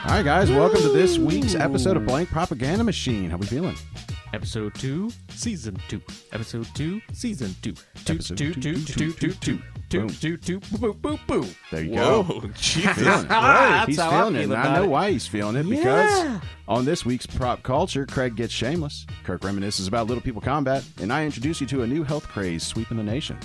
All right, guys, welcome to this week's episode of Blank Propaganda Machine. How we feeling? Episode 2, Season 2. Episode 2, Season 2. Episode 2, 2, 2, 2, 2. Two, boo, boo, boo. There you Whoa, go. Jesus. Feeling it. That's He's how I feeling it, feel and I about know it. why he's feeling it, because on this week's Prop Culture, Craig gets shameless, Kirk reminisces about Little People Combat, and I introduce you to a new health craze sweeping the nation.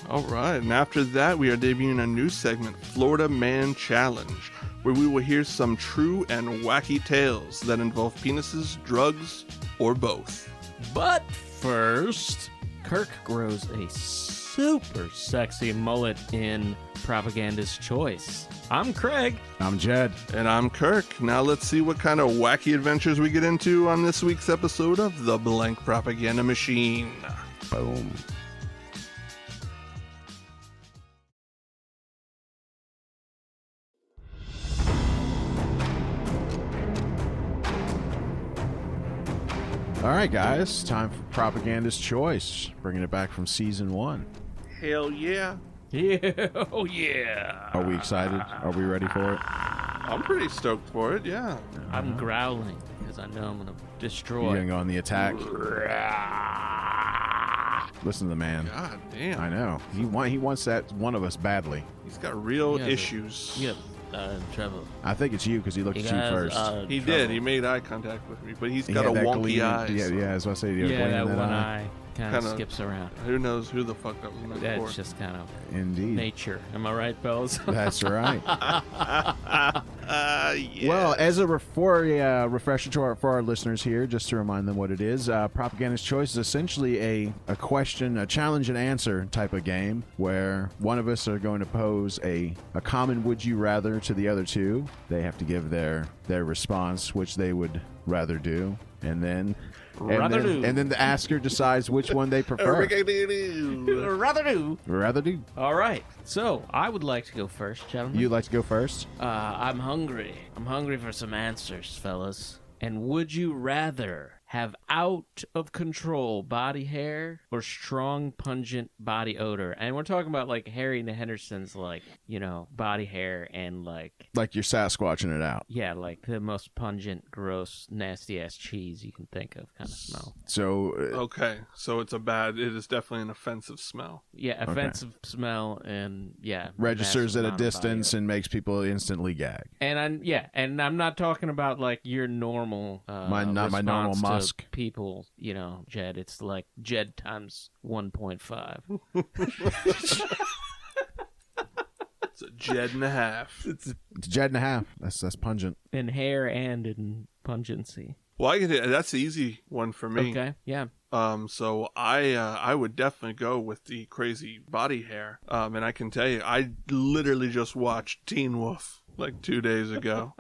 All right, and after that, we are debuting a new segment, Florida Man Challenge, where we will hear some true and wacky tales that involve penises, drugs, or both. But first, Kirk grows a super sexy mullet in Propaganda's Choice. I'm Craig. I'm Jed. And I'm Kirk. Now let's see what kind of wacky adventures we get into on this week's episode of The Blank Propaganda Machine. Boom. All right, guys, time for Propaganda's Choice, bringing it back from Season 1. Hell yeah. Yeah, oh yeah. Are we excited? Are we ready for it? I'm pretty stoked for it, yeah. I'm growling because I know I'm going to You're destroy. going to go on the attack? Listen to the man. God damn. I know. He wants that one of us badly. He's got real Yeah, issues. Yep, trouble. I think it's you because he looked at you first. He did. He made eye contact with me, but he's He got had a that wonky gleam. eye. Yeah, so yeah, as I say, Yeah, that gleam in one eye kind of Kinda- skips around. Who knows who the fuck that was meant That's for? just kind of Indeed. nature. Am I right, fellas? That's right. Yeah. Well, as a refresher for our listeners here, just to remind them what it is, Propaganda's Choice is essentially a question, a challenge and answer type of game where one of us are going to pose a common would you rather to the other two. They have to give their response, which they would rather do, and then the asker decides which one they prefer. Rather do. Rather do. All right. So I would like to go first, gentlemen. You'd like to go first? I'm hungry. I'm hungry for some answers, fellas. And would you rather have out of control body hair or strong, pungent body odor? And we're talking about like Harry Henderson's, like, body hair and like Like you're Sasquatching it out. yeah, like the most pungent, gross, nasty ass cheese you can think of kind of smell. So Okay, so it is definitely an offensive smell. Yeah, offensive smell and registers at massive a amount of body distance odor. and makes people instantly gag. And I'm not talking about like your normal Not my normal response to musk. people, Jed. It's like Jed times 1.5. It's a Jed and a half. It's Jed and a half. That's pungent. In hair and in pungency. Well, that's the easy one for me. Okay, yeah. So I would definitely go with the crazy body hair. And I can tell you, I literally just watched Teen Wolf like 2 days ago.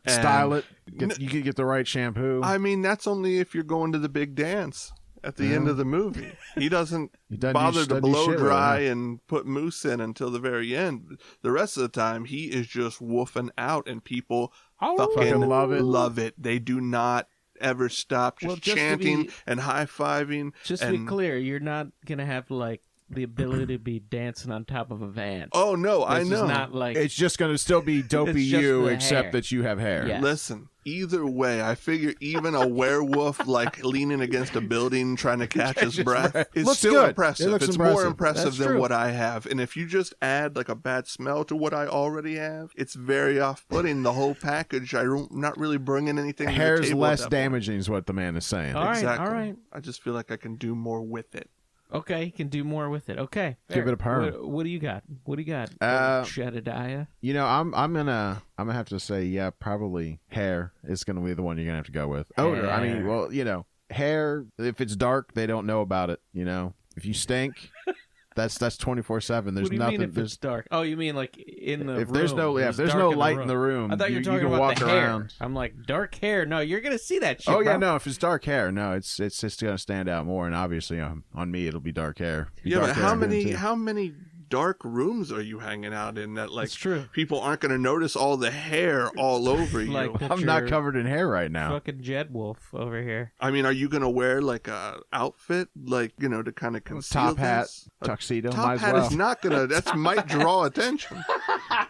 Style it. You could get the right shampoo. I mean, that's only if you're going to the big dance at the end of the movie. He doesn't bother to blow dry and put mousse in until the very end. The rest of the time, he is just woofing out, and people fucking love it. They do not ever stop just chanting and high-fiving. Just to be clear, you're not going to have like the ability to be dancing on top of a van. Oh, no, I know. It's not like... It's just going to still be dopey It's just you, the except hair. that you have hair. Yeah. Listen, either way, I figure even a werewolf like leaning against a building trying to catch his breath is Looks still good. impressive. It looks It's impressive. more impressive That's than true. what I have. And if you just add like a bad smell to what I already have, it's very off-putting. The whole package, I'm not really bringing anything to the Hair's table less at that point. damaging is what the man is saying. All right, Exactly. all right. I just feel like I can do more with it. Okay, you can do more with it. Okay. Give fair. it a perm. What do you got? Jedediah? I'm gonna have to say, probably hair is gonna be the one you're gonna have to go with. Odor. I mean, Hair. well, hair. If it's dark, they don't know about it. If you stink, that's 24/7. There's What do you nothing. mean if it's dark? Oh, you mean like in the if room? there's no It's there's dark no light in the room, I thought you were talking can about walk the hair. around. I'm like, dark hair? No, you're going to see that shit, Oh yeah, bro. no. If it's dark hair, no, it's just gonna stand out more. And obviously, on me, it'll be dark hair. Be Yeah, dark but hair how on him, many too. how many dark rooms are you hanging out in that, like, It's true. people aren't going to notice all the hair all over you? Like I'm not covered in hair right now. Fucking Jed Wolf over here. I mean, are you going to wear like a outfit, like, you know, to kind of conceal Top hat, this? tuxedo, Top might as hat well. is not going to, that might draw attention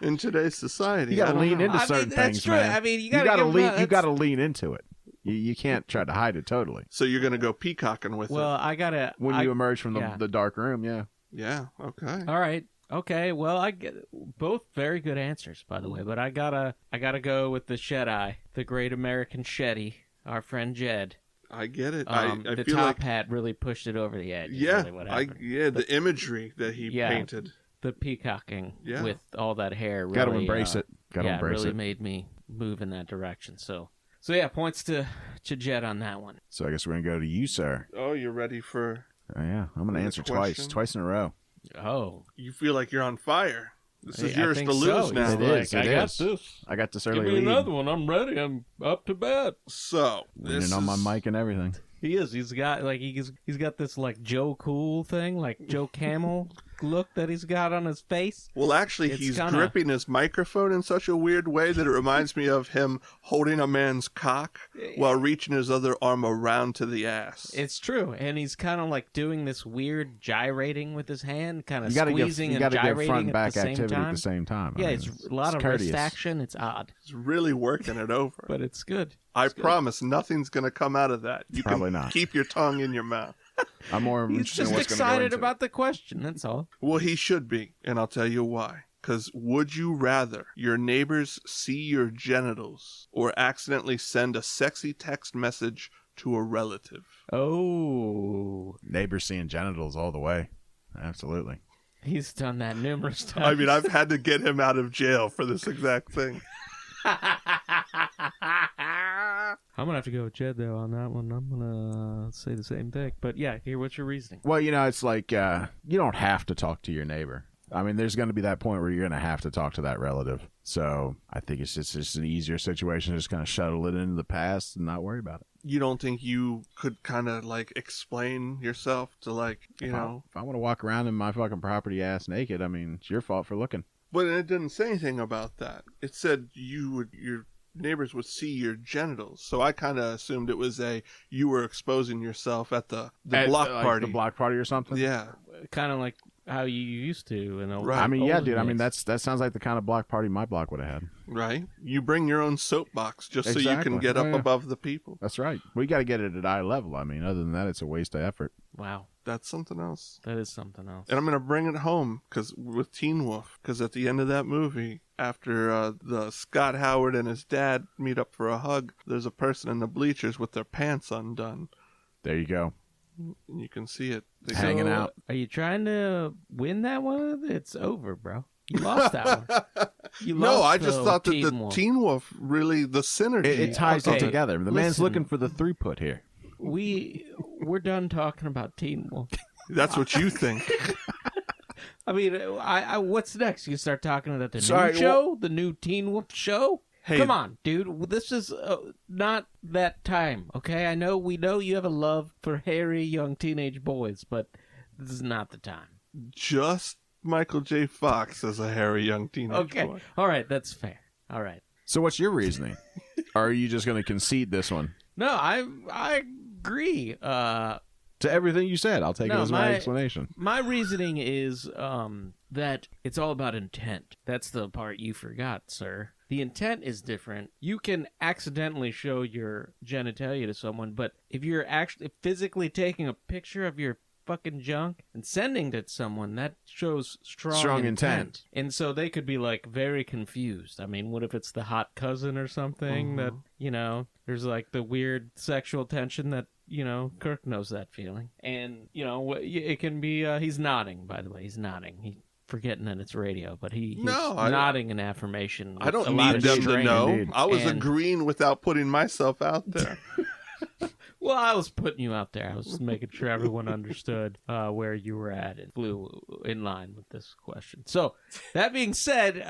in today's society. You got to lean into I certain mean, that's things, true. man. I mean, you you gotta lean. You got to lean into it. You can't try to hide it totally. So you're going to go peacocking with Well, it. I gotta. When you emerge from yeah. the dark room, yeah. Yeah, okay. All right. Okay. Well, I get both very good answers, by the way. But I gotta go with the Shedeye, the great American Sheddy, our friend Jed. I get it. The feel top like, hat really pushed it over the edge. yeah, Really what happened. the imagery that he painted. The peacocking Yeah. with all that hair. Really, Got to embrace it. Got to embrace really it. made me move in that direction. So yeah, points to Jed on that one. So I guess we're gonna go to you, sir. Oh, you're ready for... Oh, yeah, I'm gonna answer question? twice in a row. Oh, You feel like you're on fire. This is I yours think to lose so. now. It is. I It got is. this. I got this Give early me lead. another one. I'm ready. I'm up to bat. So, this Leaning on my mic and everything. He is. He's got he's got this like Joe Cool thing, like Joe Camel look that he's got on his face. Well, actually, It's he's kinda- gripping his microphone in such a weird way that it reminds me of him holding a man's cock while reaching his other arm around to the ass. It's true, and he's kind of like doing this weird gyrating with his hand, kind of You gotta squeezing give and gyrating front and at back the same activity time. at the same time. I Yeah, mean, it's a lot of courteous. wrist action. It's odd, He's really working it over. but it's good. I promise nothing's going to come out of that. You Probably can not. keep your tongue in your mouth. I'm more He's interested in just what's going to go excited into it. about the question. That's all. Well, he should be, and I'll tell you why. Because would you rather your neighbors see your genitals or accidentally send a sexy text message to a relative? Oh, Neighbors seeing genitals all the way. Absolutely. he's done that numerous times. I mean, I've had to get him out of jail for this exact thing. I'm gonna have to go with Jed though on that one. I'm gonna say the same thing. But yeah, here, what's your reasoning? Well, it's like you don't have to talk to your neighbor. I mean, there's going to be that point where you're going to have to talk to that relative. So I think it's just an easier situation to just kind of shuttle it into the past and not worry about it. You don't think you could kind of like explain yourself to like, you know? If I want to walk around in my fucking property ass naked, I mean, it's your fault for looking. But it didn't say anything about that. It said your neighbors would see your genitals. So I kind of assumed it was you were exposing yourself at the block like party. the block party or something? Yeah. Kind of like how you used to in old. Right. I mean, yeah, olden dude. I mean, days. that sounds like the kind of block party my block would have had. Right. You bring your own soapbox just so you Exactly. can get Oh, up yeah. above the people. That's right. We got to get it at eye level. I mean, other than that, it's a waste of effort. Wow, That's something else. that is something else. And I'm going to bring it home with Teen Wolf, because at the end of that movie, after the Scott Howard and his dad meet up for a hug, there's a person in the bleachers with their pants undone. There you go. And you can see it. They Hang- hanging out. Are you trying to win that one? It's over, bro. You lost that one. You No, lost I just the thought that Teen the Wolf. Teen Wolf really, the synergy. It ties Okay, it together. The man's listen. looking for the throughput here. We're done talking about Teen Wolf. That's what you think. I mean, I what's next? You start talking about the Sorry, new show, the new Teen Wolf show. Hey, Come on, dude. This is not that time, okay? We know you have a love for hairy young teenage boys, but this is not the time. just Michael J. Fox as a hairy young teenage Okay. boy. All right, that's fair. All right. So what's your reasoning? Or are you just going to concede this one? No, I agree. To everything you said, I'll take it No, as my explanation. My reasoning is that it's all about intent. That's the part you forgot, sir. The intent is different. You can accidentally show your genitalia to someone, but if you're actually physically taking a picture of your fucking junk and sending it to someone, that shows strong intent. And so they could be like very confused. I mean, what if it's the hot cousin or something that, there's like the weird sexual tension that, Kirk knows that feeling. And, it can be, he's nodding, by the way. He's nodding. He's forgetting that it's radio, but he's nodding in affirmation. I don't with a lot need of them to strain. know. Indeed. I was And- agreeing without putting myself out there. Well, I was putting you out there. I was just making sure everyone understood where you were at and flew in line with this question. So, that being said,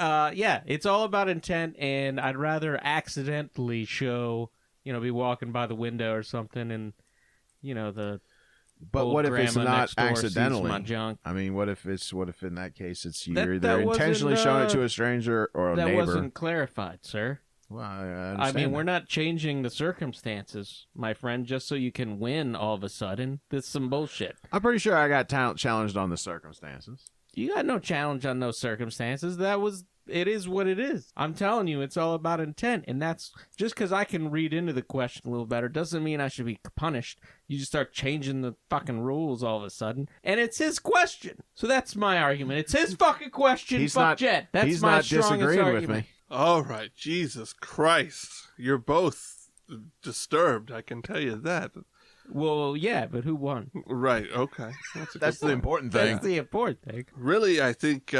it's all about intent, and I'd rather accidentally show, be walking by the window or something, and, the But Old what if it's grandma not next door sees accidentally? my junk. I mean, what if in that case it's you That either intentionally wasn't, showing it to a stranger or a that neighbor? wasn't clarified, sir. Well, I understand. I mean, we're not changing the circumstances, my friend, just so you can win all of a sudden. This is some bullshit. I'm pretty sure I got challenged on the circumstances. You got no challenge on those circumstances. It is what it is. I'm telling you, it's all about intent. And that's just because I can read into the question a little better doesn't mean I should be punished. You just start changing the fucking rules all of a sudden. And it's his question. So that's my argument. It's his fucking question. Jet. That's he's my not strongest disagreeing argument. with me. All right, Jesus Christ. You're both disturbed, I can tell you that. Well, yeah, but who won? Right, okay. That's the important thing. That's the important thing. Really, I think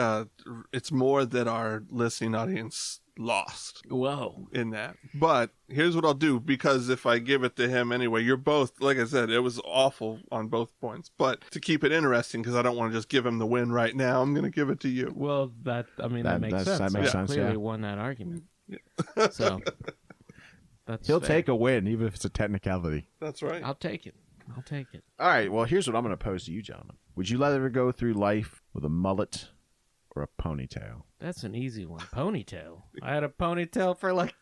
it's more that our listening audience lost Whoa. in that. But here's what I'll do, because if I give it to him anyway, you're both, like I said, it was awful on both points. But to keep it interesting, because I don't want to just give him the win right now, I'm going to give it to you. Well, that makes sense. That makes I sense, clearly yeah. won that argument. So He'll fair. take a win, even if it's a technicality. That's right. I'll take it. All right, well, here's what I'm going to pose to you, gentlemen. Would you rather go through life with a mullet or a ponytail? That's an easy one. Ponytail. I had a ponytail for like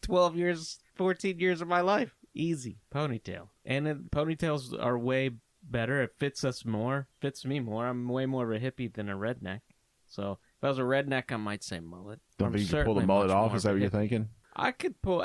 12 years, 14 years of my life. Easy. Ponytail. And ponytails are way better. It fits us more. Fits me more. I'm way more of a hippie than a redneck. So if I was a redneck, I might say mullet. Don't think you can pull the mullet off? Is that what you're thinking? I can pull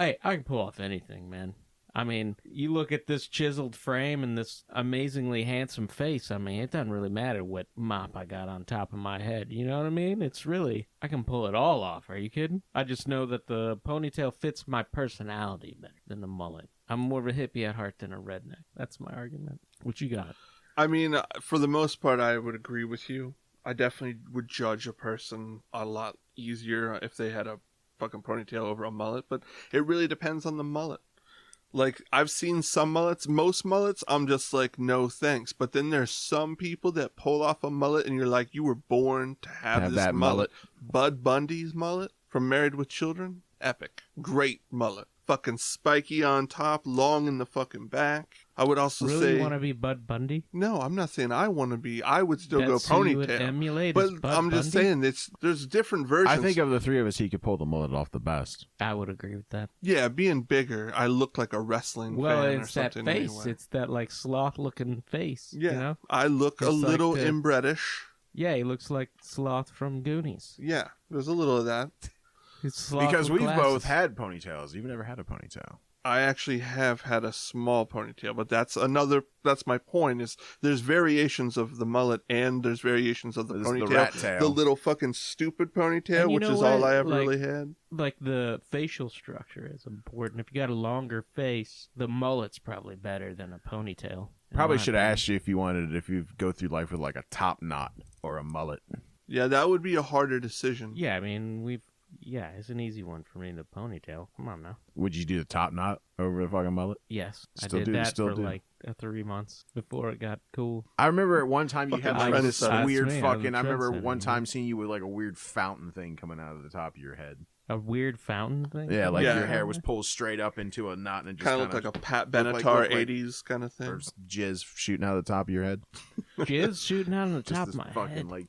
off anything, man. I mean, you look at this chiseled frame and this amazingly handsome face. I mean, it doesn't really matter what mop I got on top of my head. You know what I mean? I can pull it all off. Are you kidding? I just know that the ponytail fits my personality better than the mullet. I'm more of a hippie at heart than a redneck. That's my argument. What you got? I mean, for the most part, I would agree with you. I definitely would judge a person a lot easier if they had a fucking ponytail over a mullet, but it really depends on the mullet. Like, I've seen some mullets, most mullets, I'm just like, no thanks. But then there's some people that pull off a mullet and you're like, you were born to have this that mullet. Bud Bundy's mullet from Married with Children, epic. Great mullet. Fucking spiky on top, long in the fucking back. I would also say... Really want to be Bud Bundy? No, I'm not saying I want to be. I would still go That's who ponytail. you would emulate but is Bud I'm just Bundy? saying, there's different versions. I think of the three of us, he could pull the mullet off the best. I would agree with that. Yeah, being bigger, I look like a wrestling Well, fan or it's that something. face. Anyway. It's that like sloth-looking face. Yeah, You know? I look a It's like little the- inbredish. Yeah, he looks like Sloth from Goonies. Yeah, there's a little of that. He's Sloth Because with we've glasses. both had ponytails. You've never had a ponytail. I actually have had a small ponytail, but that's my point, is there's variations of the mullet and there's variations of the This is ponytail. the rat tail. The little fucking stupid ponytail, And you which know is what? all I ever Like- really had. Like the facial structure is important. If you got a longer face, the mullet's probably better than a ponytail. in Probably my should have opinion. asked you if you go through life with like a top knot or a mullet. Yeah, that would be a harder decision. Yeah, I mean, it's an easy one for me, the ponytail. Come on now. Would you do the top knot over the fucking mullet? Yes, Still I did do, that still for do. like 3 months before it got cool. I remember at one time you had Fucking like this trendsetter. weird That's me, I was a fucking. I remember trendsetter, one man. time seeing you with like a weird fountain thing coming out of the top of your head. A weird fountain thing? Yeah, like Yeah. your hair was pulled straight up into a knot and it just Kind of looked like a Pat Benatar looked like- 80s kind of thing. or jizz shooting out of the top of your head. Jizz shooting out on the Just top this of my fucking head. like.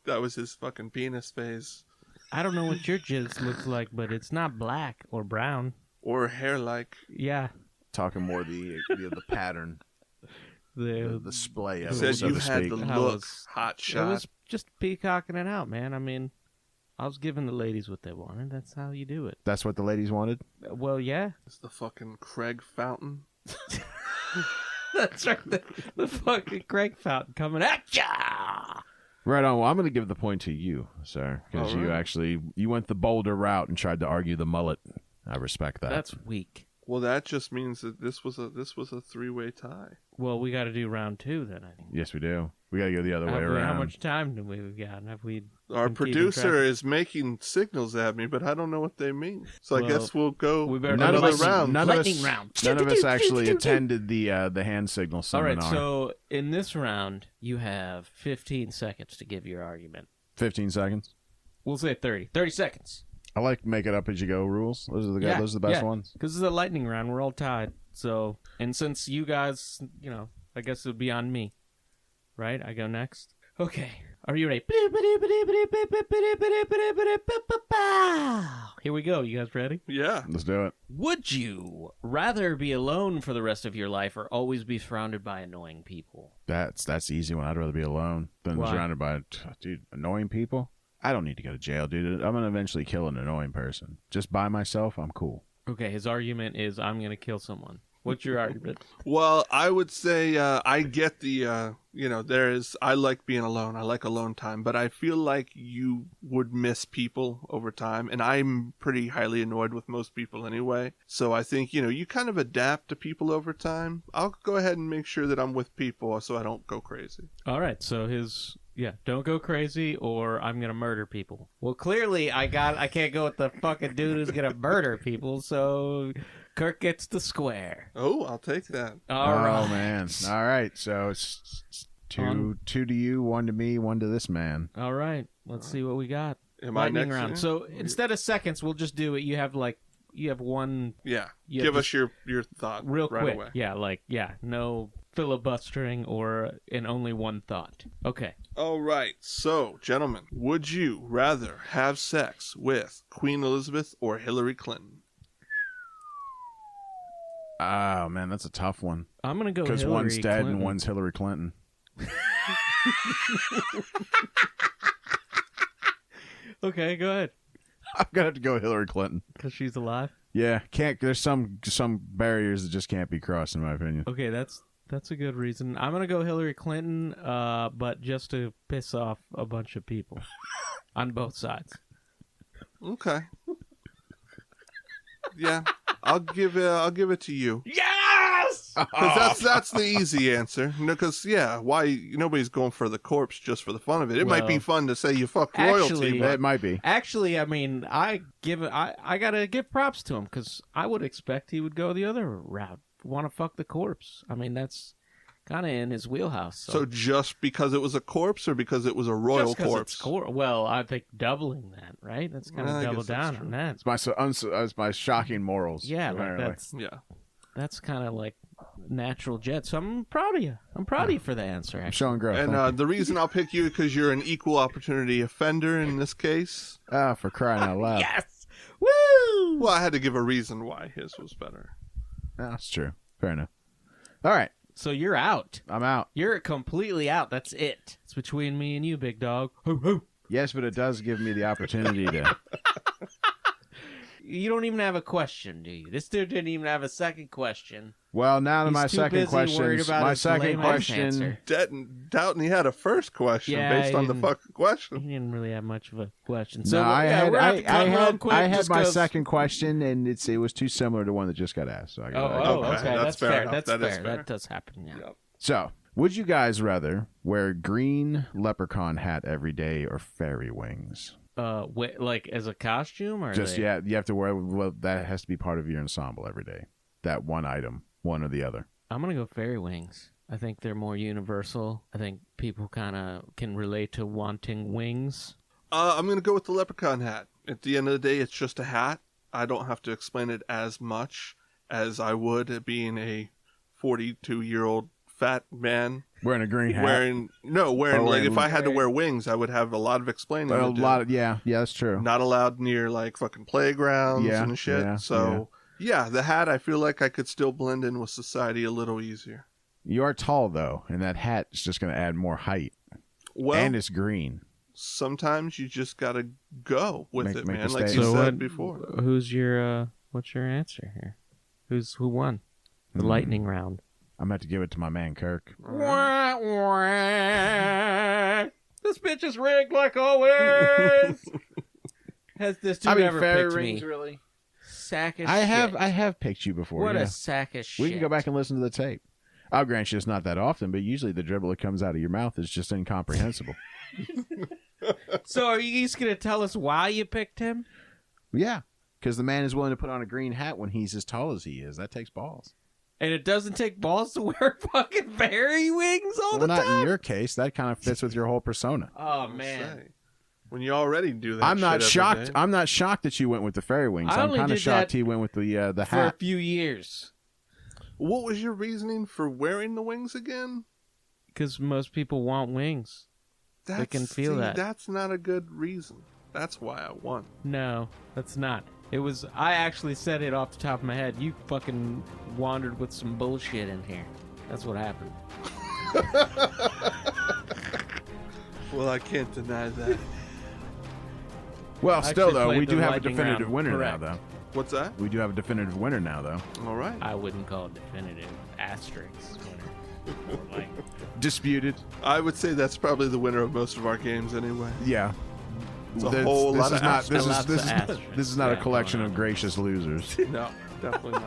That was his fucking penis phase. I don't know what your jizz looks like, but it's not black or brown. Or hair-like. Yeah. Talking more the pattern, the display You of it, said so you to had speak. the I look. was- Hot It shot. was just peacocking it out, man. I mean, I was giving the ladies what they wanted. That's how you do it. That's what the ladies wanted. Well, yeah. It's the fucking Craig fountain. That's right. The fucking Craig fountain coming at ya! Right on. Well, I'm going to give the point to you, sir, because All you right. actually went the bolder route and tried to argue the mullet. I respect that. That's weak. Well, that just means that this was a three-way tie. Well, we got to do round 2 then, I think. Yes, we do. We got to go the other way How around. much time do we got? Have we? Our been keeping producer track? is making signals at me, but I don't know what they mean. So I Well, guess we'll go we better None of another us, round. none of Lightning us, round. none of us actually attended the hand signal All seminar. right, so in this round, you have 15 seconds to give your argument. 15 seconds. We'll say 30. 30 seconds. I like make it up as you go rules. Those are the best ones. Because this is a lightning round. We're all tied. So, and since you guys, I guess it would be on me. Right? I go next? Okay. Are you ready? Here we go. You guys ready? Yeah. Let's do it. Would you rather be alone for the rest of your life or always be surrounded by annoying people? That's the easy one. I'd rather be alone than Why? surrounded by, dude, annoying people. I don't need to go to jail, dude. I'm going to eventually kill an annoying person. Just by myself, I'm cool. Okay, his argument is I'm going to kill someone. What's your argument? Well, I would say I get the, I like being alone. I like alone time. But I feel like you would miss people over time. And I'm pretty highly annoyed with most people anyway. So I think, you kind of adapt to people over time. I'll go ahead and make sure that I'm with people so I don't go crazy. All right, so don't go crazy or I'm going to murder people. Well, clearly I can't go with the fucking dude who's going to murder people, so Kirk gets the square. Oh, I'll take that. All right. Oh, man. All right. So it's two to you, one to me, one to this man. All right. Let's see what we got. Am Lightning I next? round. So instead of seconds, we'll just do it. You have one. Yeah. You Give have us your thought real right quick. away. Yeah, no filibustering or in only one thought. Okay. All right. So, gentlemen, would you rather have sex with Queen Elizabeth or Hillary Clinton? Oh, man, that's a tough one. I'm going to go Because Hillary one's dead Clinton. and one's Hillary Clinton. Okay, go ahead. I'm going to have to go Hillary Clinton. Because she's alive? Yeah, there's some barriers that just can't be crossed, in my opinion. Okay, that's a good reason. I'm going to go Hillary Clinton, but just to piss off a bunch of people on both sides. Okay. Yeah, I'll give it to you. Yes! Because that's the easy answer. Because why nobody's going for the corpse just for the fun of it. It might be fun to say you fuck royalty. Actually, But It might be. Actually, I mean, I gotta give props to him because I would expect he would go the other route. Want to fuck the corpse? I mean, that's kind of in his wheelhouse. So just because it was a corpse, or because it was a royal corpse? Well, I think doubling that, right? That's kind of I double guess that's down true. on that. It's my shocking morals. Yeah, apparently. that's kind of like natural jet. So I'm proud of you. I'm proud of you for the answer. I'm Actually. showing growth. And the reason I'll pick you because you're an equal opportunity offender in this case. For crying out loud. Yes. Woo! Well, I had to give a reason why his was better. That's true. Fair enough. All right. So you're out. I'm out. You're completely out. That's it. It's between me and you, big dog. Ho, ho. Yes, but it does give me the opportunity to... You don't even have a question, do you? This dude didn't even have a second question. Well, now that He's my too second busy worried question... about My his second lame-ass question... answer. Doubting he had a first question Yeah, based he on the didn't- fucking He question. didn't really have much of a question. No, So I had my second. second question, and it was too similar to one that just got asked. So I got Oh, Okay, okay. that's fair fair. enough. That's That is fair. fair. That does happen, yeah. Yep. So, would you guys rather wear a green leprechaun hat every day or fairy wings? Like as a costume or You have to wear. Well, that has to be part of your ensemble every day. That one item, one or the other. I'm gonna go fairy wings. I think they're more universal. I think people kind of can relate to wanting wings. I'm going to go with the leprechaun hat. At the end of the day, it's just a hat. I don't have to explain it as much as I would being a 42-year-old fat man. Wearing a green hat. Wearing if I had to wear wings, I would have a lot of explaining to do. Yeah, that's true. Not allowed near like fucking playgrounds and shit. The hat, I feel like I could still blend in with society a little easier. You are tall though, and that hat is just going to add more height. Well, and it's green. Sometimes you just gotta go with it, make man. a Like statement. you So said before. Who's your what's your answer here? Who won the lightning round? I'm going to have to give it to my man Kirk. Wah, wah. This bitch is rigged like always. Has this dude ever picked me? Really? Sack of I shit. have picked you before. What yeah. a sack of shit. We can go back and listen to the tape. I'll grant you it's not that often, but usually the dribble that comes out of your mouth is just incomprehensible. So are you just going to tell us why you picked him? Yeah, because the man is willing to put on a green hat when he's as tall as he is. That takes balls. And it doesn't take balls to wear fucking fairy wings all the Well, time? not in your case. That kind of fits with your whole persona. Oh, man. Say, when you already do that, I'm not shit shocked. every day. I'm not shocked that you went with the fairy wings. I I'm only kind of did shocked that he went with the For a hat. few years. What was your reasoning for wearing the wings again? Because most people want wings. They can feel that. That's not a good reason. That's why I won. No, that's not. It was. I actually said it off the top of my head. You fucking wandered with some bullshit in here. That's what happened. Well, I can't deny that. Well, still, though, we played do the have a lightning definitive round. winner Correct. now, though. What's that? We do have a definitive winner now, though. All right. I wouldn't call it definitive. Asterisk winner. Or like, Disputed. I would say that's probably the winner of most of our games anyway. Yeah. It's a whole lot of Lots of This asterisks. is not a Yeah, collection going of on. gracious losers. No, definitely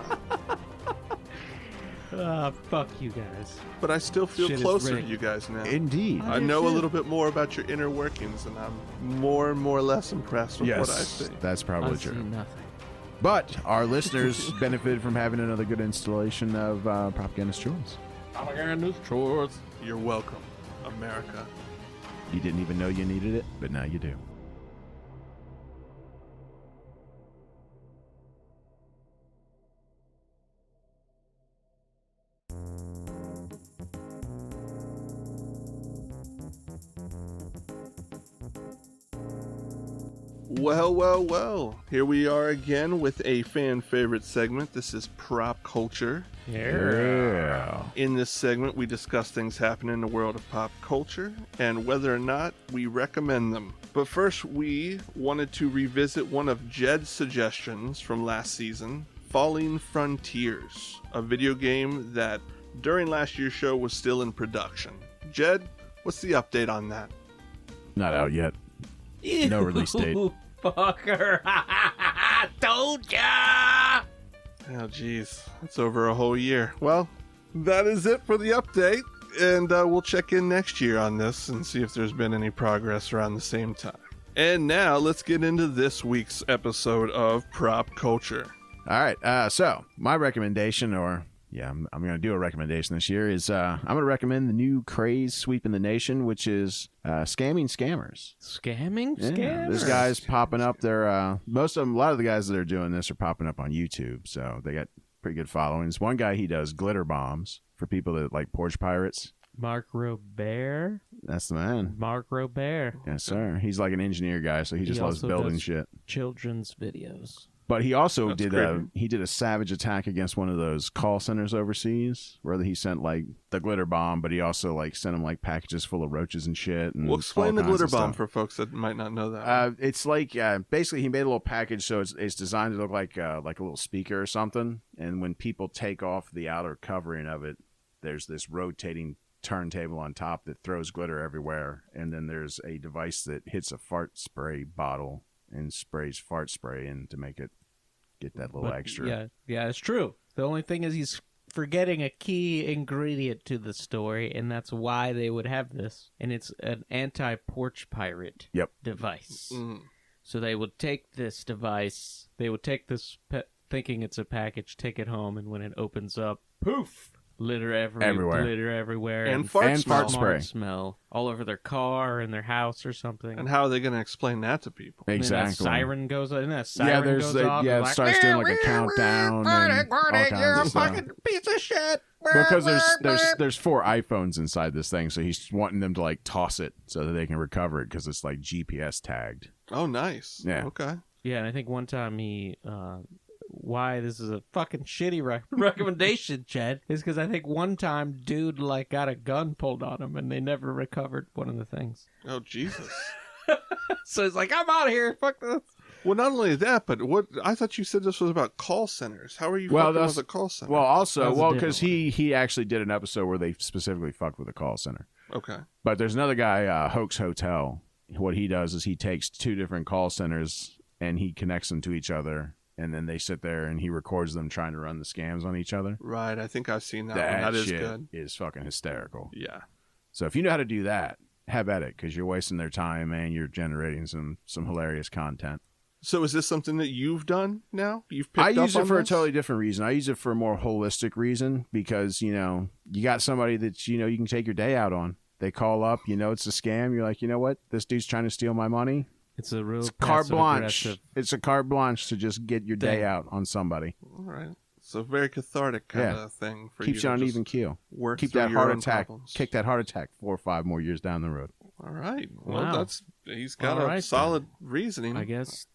not. Fuck you guys. But I still feel Shit is closer to rigged. you guys now. Indeed. I know a little bit more about your inner workings, and I'm more and more less impressed with what I Yes, see. that's probably I see true. nothing. But our listeners benefited from having another good installation of Propagandist Choice. Propaganda chores. You're welcome, America. You didn't even know you needed it, but now you do. Well. Here we are again with a fan favorite segment. This is Prop Culture. Yeah. In this segment, we discuss things happening in the world of pop culture and whether or not we recommend them. But first, we wanted to revisit one of Jed's suggestions from last season, Falling Frontiers, a video game that during last year's show was still in production. Jed, what's the update on that? Not out yet. No release date. You fucker. Told ya. Oh, geez. It's over a whole year. Well, that is it for the update. And we'll check in next year on this and see if there's been any progress around the same time. And now let's get into this week's episode of Prop Culture. All right. So my recommendation, I'm going to do a recommendation this year, is I'm going to recommend the new craze sweeping the nation, which is scamming scammers. Scamming? Yeah, Scammers? this guy's popping up. They're most of them. A lot of the guys that are doing this are popping up on YouTube, so they got pretty good followings. One guy, he does glitter bombs for people that like porch pirates. Mark Robert? That's the man. Mark Robert. Yes, sir. He's like an engineer guy, so he just loves also building does shit. Children's videos. But he also That's did great. a savage attack against one of those call centers overseas, where he sent like the glitter bomb, but he also like sent him like packages full of roaches and shit. And Well, explain all the kinds glitter of bomb stuff. for folks that might not know that. It's like basically he made a little package, so it's designed to look like a little speaker or something. And when people take off the outer covering of it, there's this rotating turntable on top that throws glitter everywhere, and then there's a device that hits a fart spray bottle and sprays fart spray in to make it get that little But, extra. Yeah, it's true. The only thing is he's forgetting a key ingredient to the story, and that's why they would have this. And it's an anti-porch pirate device. Mm. So they would take this device, thinking it's a package, take it home, and when it opens up, poof! Litter everywhere, And fart spray. smell all over their car and their house or something. And how are they going to explain that to people? And then Exactly. a siren goes off. And that Yeah, siren goes off. it and like, starts doing like a countdown and all kinds of stuff. piece of shit. Because there's 4 iPhones inside this thing, so he's wanting them to like toss it so that they can recover it because it's like GPS tagged. Oh, nice. Yeah. Okay. Yeah, and I think one time he, why this is a fucking shitty recommendation, Chad, is because I think one time dude like got a gun pulled on him and they never recovered one of the things. Oh, Jesus. So he's like, I'm out of here. Fuck this. Well, not only that, but what I thought you said this was about call centers. How are you fucking with a call center? Well, also, That's a different because he actually did an episode where they specifically fucked with a call center. Okay. But there's another guy, Hoax Hotel. What he does is he takes 2 different call centers and he connects them to each other, and then they sit there and he records them trying to run the scams on each other. Right. I think I've seen that one. That is shit good. is fucking hysterical. Yeah. So if you know how to do that, have at it, because you're wasting their time and you're generating some hilarious content. So is this something that you've done now? You've picked I up use it on for a this? totally different reason. I use it for a more holistic reason because, you got somebody that, you can take your day out on. They call up, it's a scam. You're like, you know what? This dude's trying to steal my money. It's a real It's carte blanche. passive-aggressive It's a carte blanche to just get your day thing. out on somebody. All right. It's a very cathartic kind of thing for Keeps you on an even keel. Keep that heart attack. Kick that heart attack 4 or 5 more years down the road. All right. Well, Wow. he's got solid reasoning. I guess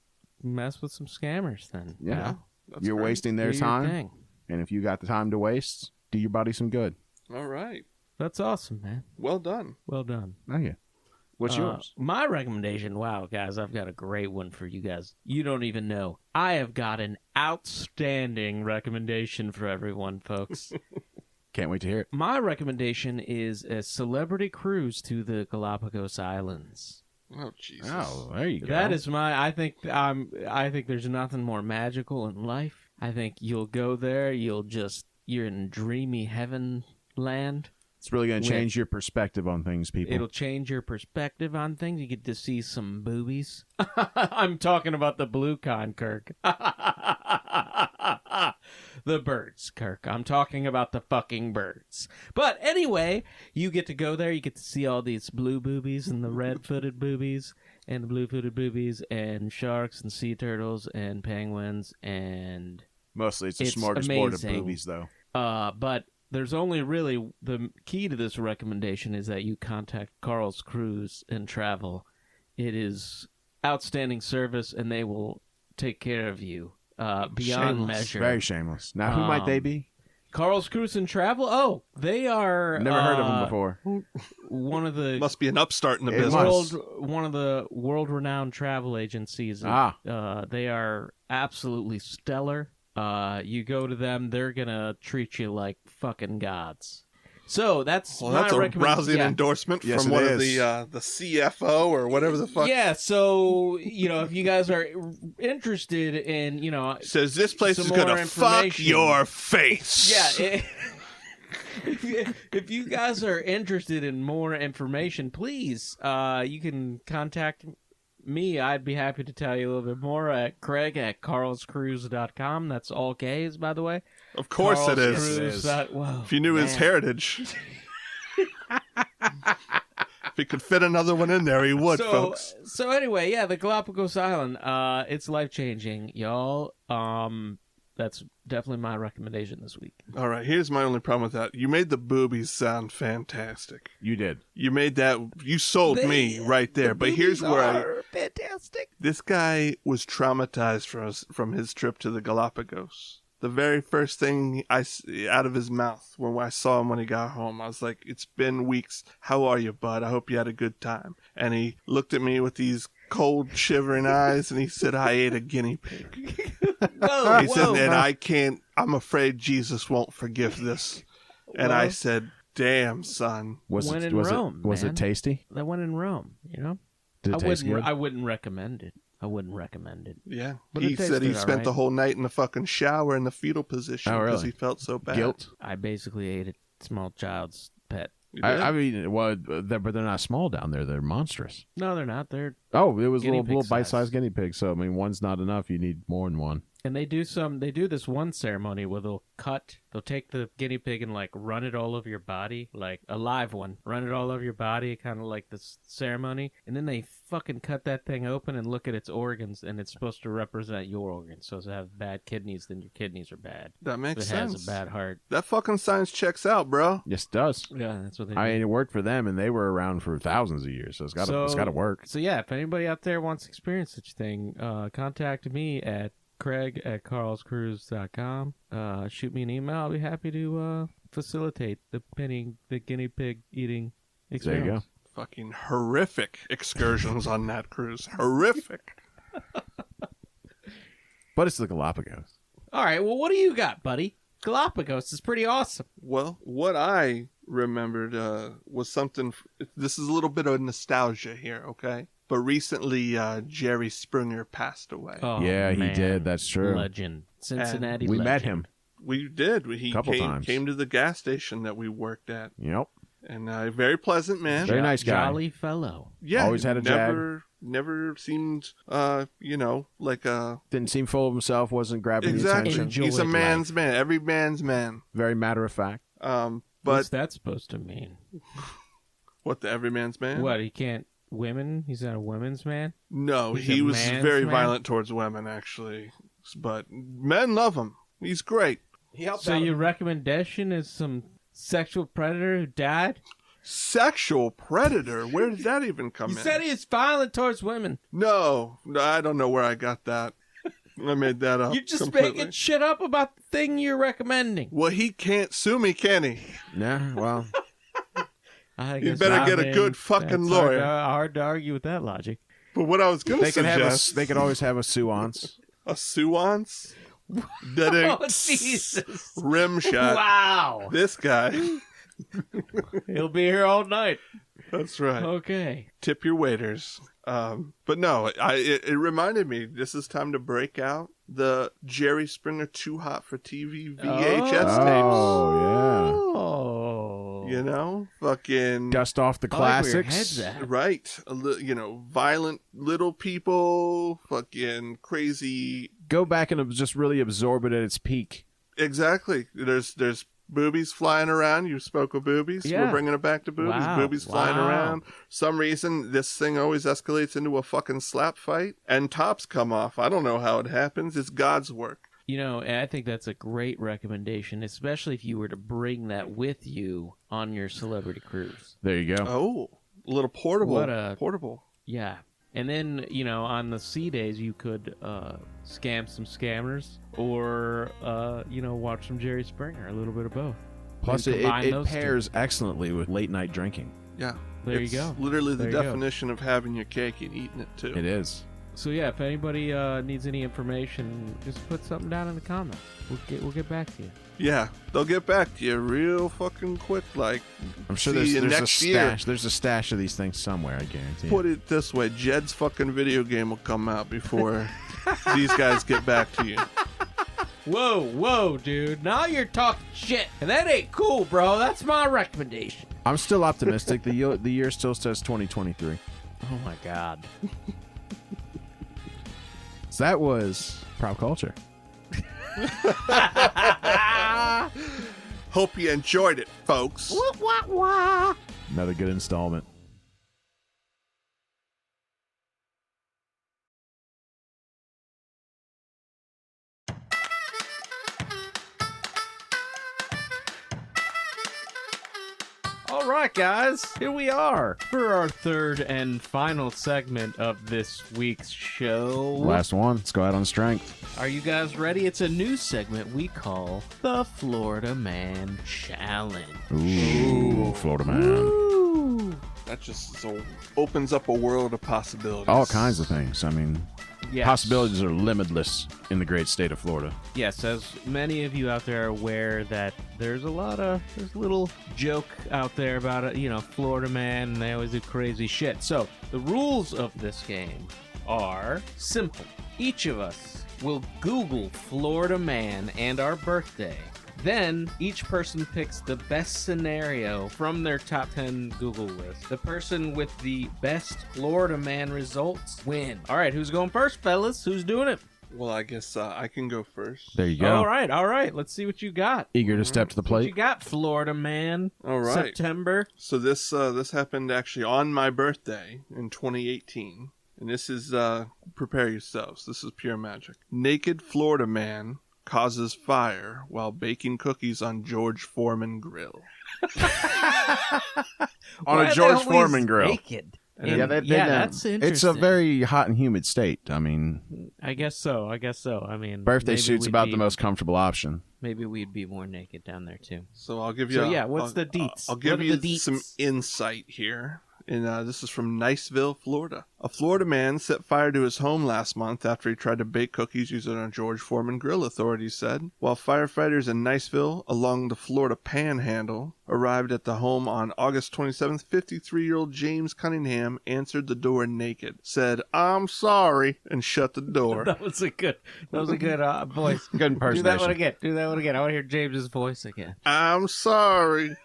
mess with some scammers then. Yeah. You're great. wasting their Do your time. thing. And if you got the time to waste, do your body some good. All right. That's awesome, man. Well done. Well done. Thank you. What's yours? My recommendation, wow, guys, I've got a great one for you guys. You don't even know. I have got an outstanding recommendation for everyone, folks. Can't wait to hear it. My recommendation is a celebrity cruise to the Galapagos Islands. Oh, Jesus. Oh, there you go. That is I think there's nothing more magical in life. I think you'll go there, you're in dreamy heaven land. It's really going to change your perspective on things, people. It'll change your perspective on things. You get to see some boobies. I'm talking about the blue kind, Kirk. The birds, Kirk. I'm talking about the fucking birds. But anyway, you get to go there. You get to see all these blue boobies and the red-footed boobies and the blue-footed boobies and sharks and sea turtles and penguins and... Mostly it's a It's smorgasbord of amazing. boobies, though. But there's only really the key to this recommendation is that you contact Carl's Cruise and Travel. It is outstanding service, and they will take care of you beyond Shameless. measure. Very shameless. Now, who might they be? Carl's Cruise and Travel. Oh, they are. Never heard of them before. One of the Must be an upstart in the It business. one of the world-renowned travel agencies. They are absolutely stellar. You go to them, they're gonna treat you like fucking gods. So that's That's a rousing endorsement Yes, from it one is. of the CFO or whatever the fuck. Yeah, so if you guys are interested in Says this place some is gonna more fuck information. your face. Yeah. If you guys are interested in more information, please, you can contact me. I'd be happy to tell you a little bit more at Craig@carlscruise.com. That's all K's, by the way. Of course it is. Carlscruise. Whoa, If you knew his man. heritage. If he could fit another one in there, he would, folks. So anyway, yeah, the Galapagos Island, it's life-changing, y'all. That's definitely my recommendation this week. All right, here's my only problem with that. You made the boobies sound fantastic. You did. You made that. You sold me right there. But here's where fantastic. this guy was traumatized from his trip to the Galapagos. The very first thing out of his mouth when I saw him when he got home, I was like, "It's been weeks. How are you, bud? I hope you had a good time." And he looked at me with these cold, shivering eyes, and he said, "I ate a guinea pig." Whoa, He said, "And I can't. I'm afraid Jesus won't forgive this." And I said, "Damn, son." Was When it in Rome, was man. it tasty? That one in Rome, Did it taste good? I wouldn't recommend it. Yeah. But He it said he tasted spent alright. the whole night in the fucking shower in the fetal position Oh, because really? he felt so bad. Guilt? I basically ate a small child's pet. You did? I mean, but they're not small down there. They're monstrous. No, they're not. They're Oh, it was Guinea little pig bite-sized size. guinea pigs. So I mean, one's not enough. You need more than one. And they do this one ceremony where they'll take the guinea pig and like run it all over your body, like a live one, run it all over your body, kind of like this ceremony. And then they fucking cut that thing open and look at its organs, and it's supposed to represent your organs. So if it has bad kidneys, then your kidneys are bad. That makes If it sense. has a bad heart. That fucking science checks out, bro. Yes, it does. Yeah, that's what they do. I mean, it worked for them, and they were around for thousands of years. So it's got to work. So yeah, if anybody out there wants to experience such a thing, contact me at Craig@carlscruise.com. Shoot me an email. I'll be happy to facilitate the guinea pig eating experience. There you go. Fucking horrific excursions on that cruise. Horrific. But it's the Galapagos. All right, well, what do you got, buddy? Galapagos is pretty awesome. Well, what I remembered was something. This is a little bit of nostalgia here, okay? But recently, Jerry Springer passed away. Oh, Yeah, he man. did. That's true. Legend. Cincinnati We legend. met him. We did. He Couple times. came to the gas station that we worked at, Yep. and a very pleasant man. Very nice guy. Jolly fellow. Yeah, Always had a never seemed, like a Didn't seem full of himself. Wasn't grabbing exactly. the attention. Enjoyed He's a man's life. man. Every man's man. Very matter of fact. What's But that supposed to mean? what, the every man's man? What, he can't... Women? He's not a women's man? No, He's he a was man's very man? violent towards women, actually. But men love him. He's great. He helped So your recommendation is some sexual predator who died? Sexual predator? Where did that even come in? You said he was violent towards women. No, I don't know where I got that. I made that up. You're just completely. making shit up about the thing you're recommending. Well, he can't sue me, can he? Nah, well, You better get a good fucking lawyer. Hard to argue with that logic. But what I was going to suggest... they could always have a suance. A suance? That Oh, Jesus. Rim shot. Wow. This guy. He'll be here all night. That's right. Okay. Tip your waiters. But no, it reminded me, this is time to break out the Jerry Springer Too Hot for TV VHS tapes. Oh, Oh. You know? Fucking... Dust off the I like where your classics. head's at. Right. Violent little people. Fucking crazy... Go back and just really absorb it at its peak. Exactly. There's boobies flying around. You spoke of boobies. Yeah. We're bringing it back to boobies. Wow. Boobies flying around. Some reason this thing always escalates into a fucking slap fight and tops come off. I don't know how it happens. It's God's work. You know, I think that's a great recommendation, especially if you were to bring that with you on your celebrity cruise. There you go. Oh, a little portable. Portable. Yeah. And then, on the sea days, you could scam some scammers or, watch some Jerry Springer, a little bit of both. Plus, Maybe combine it those pairs excellently with late night drinking. Yeah. There you go. Literally the There you go. definition of having your cake and eating it too. It is. So yeah, if anybody needs any information, just put something down in the comments. We'll get back to you. Yeah, they'll get back to you real fucking quick. Like, I'm sure see you there's a next year. stash. There's a stash of these things somewhere. I guarantee. Put it this way: Jed's fucking video game will come out before these guys get back to you. Whoa, dude! Now you're talking shit, and that ain't cool, bro. That's my recommendation. I'm still optimistic. The year still says 2023. Oh my god. So that was Prop Culture. Hope you enjoyed it, folks. Another good installment. All right, guys, here we are for our third and final segment of this week's show. Last one. Let's go out on strength. Are you guys ready? It's a new segment we call the Florida Man Challenge. Ooh, Florida man. Ooh. That just opens up a world of possibilities. All kinds of things. I mean, Yes. possibilities are limitless in the great state of Florida. Yes, as many of you out there are aware that there's a little joke out there about it, Florida man, and they always do crazy shit. So, the rules of this game are simple. Each of us will Google Florida man and our birthday. Then, each person picks the best scenario from their top 10 Google list. The person with the best Florida man results win. All right, who's going first, fellas? Who's doing it? Well, I guess I can go first. There you go. All right. Let's see what you got. Eager to step to the What you plate. got, Florida man? All right. September. So this happened actually on my birthday in 2018. And this is, prepare yourselves. This is pure magic. Naked Florida man causes fire while baking cookies on George Foreman grill. On a George Foreman grill. Naked. Yeah, that's interesting. It's a very hot and humid state. I mean, I guess so. I mean, birthday maybe suit's we'd about be- the most comfortable option. Maybe we'd be more naked down there too. So I'll give you. So yeah, what's the deets? I'll give What are you the deets? some insight here. And this is from Niceville, Florida. A Florida man set fire to his home last month after he tried to bake cookies using a George Foreman grill, authorities said. While firefighters in Niceville, along the Florida Panhandle, arrived at the home on August 27th, 53-year-old James Cunningham answered the door naked, said, "I'm sorry," and shut the door. That was a good voice. Good Do impersonation. that one again. I want to hear James's voice again. "I'm sorry."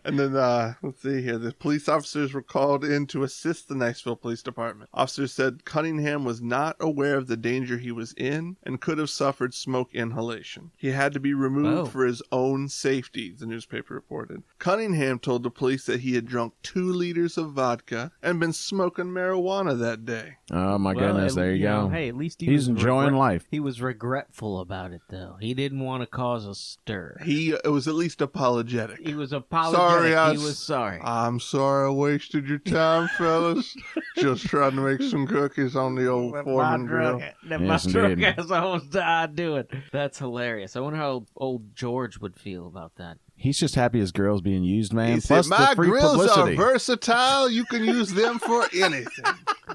And then, let's see here. The police officers were called in to assist the Niceville Police Department. Officers said Cunningham was not aware of the danger he was in and could have suffered smoke inhalation. He had to be removed for his own safety, the newspaper reported. Cunningham told the police that he had drunk 2 liters of vodka and been smoking marijuana that day. Oh, my goodness. There you go. Hey, at least he's enjoying life. He was regretful about it, though. He didn't want to cause a stir. He was at least apologetic. He was apologetic. He was sorry. I'm sorry I wasted your time, fellas. Just trying to make some cookies on the old Foreman grill. My drunk ass almost died doing. That's hilarious. I wonder how old George would feel about that. He's just happy his grill's being used, man. He Plus said, my the free grills publicity. are versatile. You can use them for anything.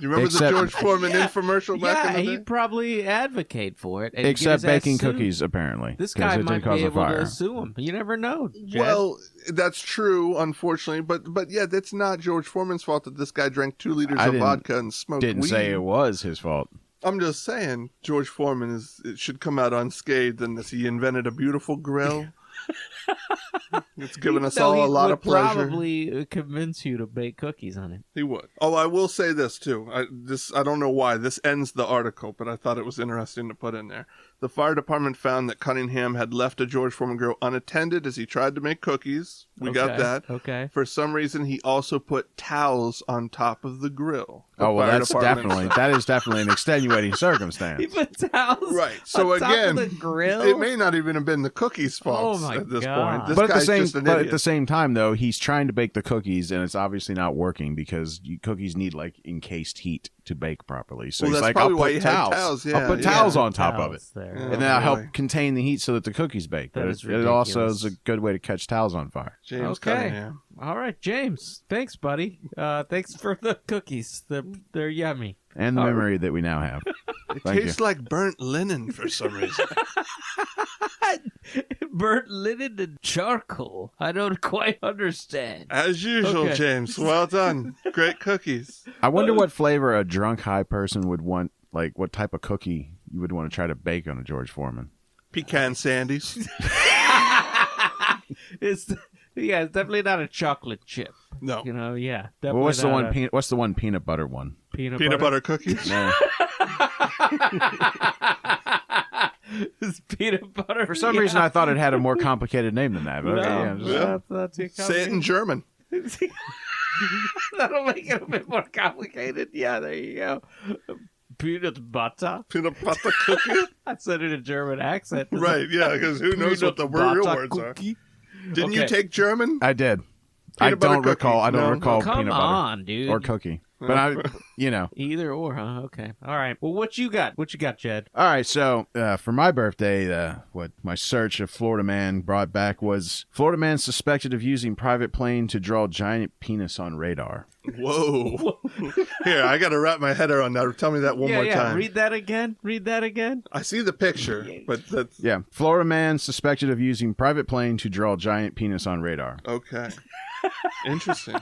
You remember the George Foreman infomercial back in the day? He'd probably advocate for it. Except baking cookies, apparently. This guy might be able to sue him. You never know, Jed. Well, that's true, unfortunately. But yeah, that's not George Foreman's fault that this guy drank 2 liters of vodka and smoked weed. Didn't say it was his fault. I'm just saying, George Foreman should come out unscathed in this. He invented a beautiful grill. It's given us all a lot of pleasure. Probably convince you to bake cookies on it. He would. Oh, I will say this too. I don't know why this ends the article, but I thought it was interesting to put in there. The fire department found that Cunningham had left a George Foreman grill unattended as he tried to make cookies. We got that. Okay. For some reason, he also put towels on top of the grill. Oh, well, that is definitely an extenuating circumstance. He put towels So on top again, of the grill? It may not even have been the cookies' fault at this point. This guy's just an idiot. At the same time, though, he's trying to bake the cookies, and it's obviously not working because cookies need like encased heat to bake properly. So he's like, I'll put towels. I'll put towels on top of it, and then I'll help contain the heat so that the cookies bake. But it also is a good way to catch towels on fire. James Cunningham. All right, James. Thanks, buddy. Thanks for the cookies. They're yummy. And the memory that we now have. It tastes like burnt linen for some reason. Burnt linen and charcoal. I don't quite understand. As usual, James. Well done. Great cookies. I wonder what flavor a drunk high person would want, like what type of cookie you would want to try to bake on a George Foreman. Pecan sandies. It's definitely not a chocolate chip. No. Definitely what's the one peanut butter one? Peanut butter cookies? No. It's peanut butter. For some reason, I thought it had a more complicated name than that. But That's too complicated. Say it in German. That'll make it a bit more complicated. Yeah, there you go. Peanut butter. Peanut butter cookie? I said it in a German accent. Right, yeah, because who knows what the real words are. Didn't you take German? I did. I don't recall peanut butter. Come on, dude. Or cookie. But Either or, huh? Okay. All right. Well, what you got? What you got, Jed? All right. So for my birthday, what my search of Florida man brought back was Florida man suspected of using private plane to draw giant penis on radar. Whoa. Here, I got to wrap my head around that. Tell me that one more time. Read that again. I see the picture, but that's... Yeah. Florida man suspected of using private plane to draw giant penis on radar. Okay. Interesting.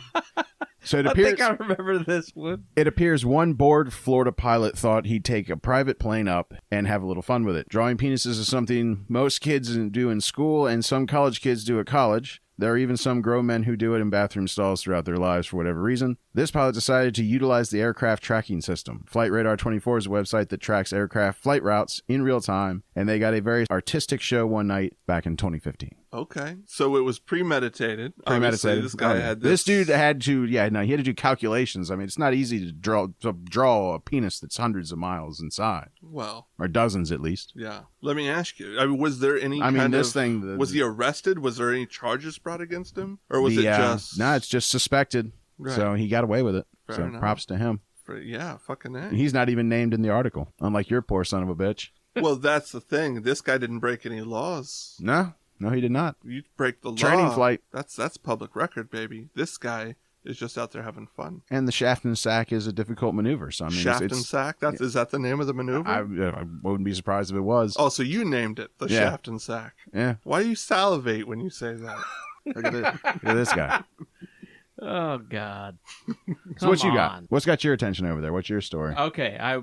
So I think I remember this one. It appears one bored Florida pilot thought he'd take a private plane up and have a little fun with it. Drawing penises is something most kids do in school and some college kids do at college. There are even some grown men who do it in bathroom stalls throughout their lives for whatever reason. This pilot decided to utilize the aircraft tracking system. Flight Radar 24 is a website that tracks aircraft flight routes in real time, and they got a very artistic show one night back in 2015. Okay. So it was premeditated. Obviously, this guy had this. This dude had to, he had to do calculations. I mean, it's not easy to draw a penis that's hundreds of miles inside. Well. Or dozens at least. Yeah. Let me ask you, was there any was he arrested? Was there any charges brought against him? Or was it just... No, it's just suspected. Right. So he got away with it. Fair enough. Props to him. Fucking A. He's not even named in the article, unlike your poor son of a bitch. Well, that's the thing. This guy didn't break any laws. No, he did not. You break the law. Training flight. That's public record, baby. This guy is just out there having fun. And the shaft and sack is a difficult maneuver. So I mean, shaft and sack? Is that the name of the maneuver? I wouldn't be surprised if it was. Oh, so you named it the shaft and sack. Yeah. Why do you salivate when you say that? Look at this guy. Oh, God. So what you got? What's got your attention over there? What's your story? Okay, I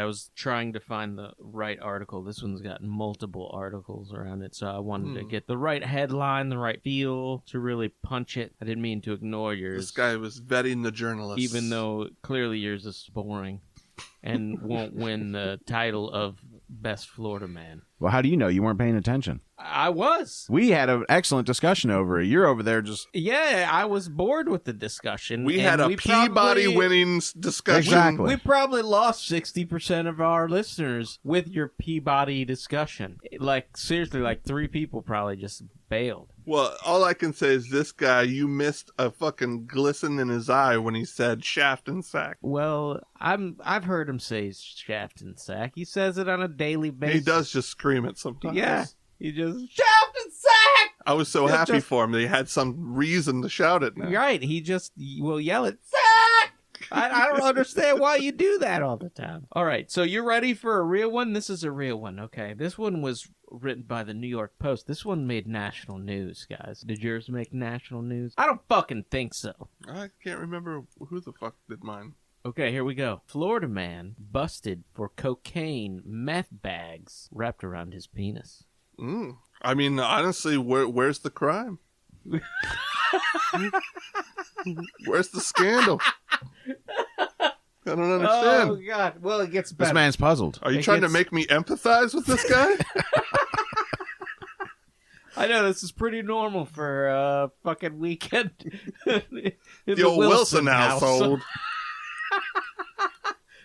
was trying to find the right article. This one's got multiple articles around it, so I wanted to get the right headline, the right feel to really punch it. I didn't mean to ignore yours. This guy was vetting the journalists. Even though clearly yours is boring and won't win the title of Best Florida Man. Well, how do you know? You weren't paying attention. I was. We had an excellent discussion over it. You're over there just... Yeah, I was bored with the discussion. We had a Peabody-winning discussion. Exactly. We probably lost 60% of our listeners with your Peabody discussion. Like, seriously, like 3 people probably just bailed. Well, all I can say is this guy, you missed a fucking glisten in his eye when he said shaft and sack. Well, I've heard him say shaft and sack. He says it on a daily basis. He does just scream it sometimes. Yeah. He just, shaft and sack! I was so happy for him that he had some reason to shout it now. Right, he just will yell it, sack! I don't understand why you do that all the time. All right, so you're ready for a real one? This is a real one, okay. This one was written by the New York Post. This one made national news, guys. Did yours make national news? I don't fucking think so. I can't remember who the fuck did mine. Okay, here we go. Florida man busted for cocaine meth bags wrapped around his penis. I mean, honestly, where's the crime? Where's the scandal? I don't understand. Oh, God. Well, it gets better. This man's puzzled. Are you trying to make me empathize with this guy? I know, this is pretty normal for a fucking weekend. The old Wilson household.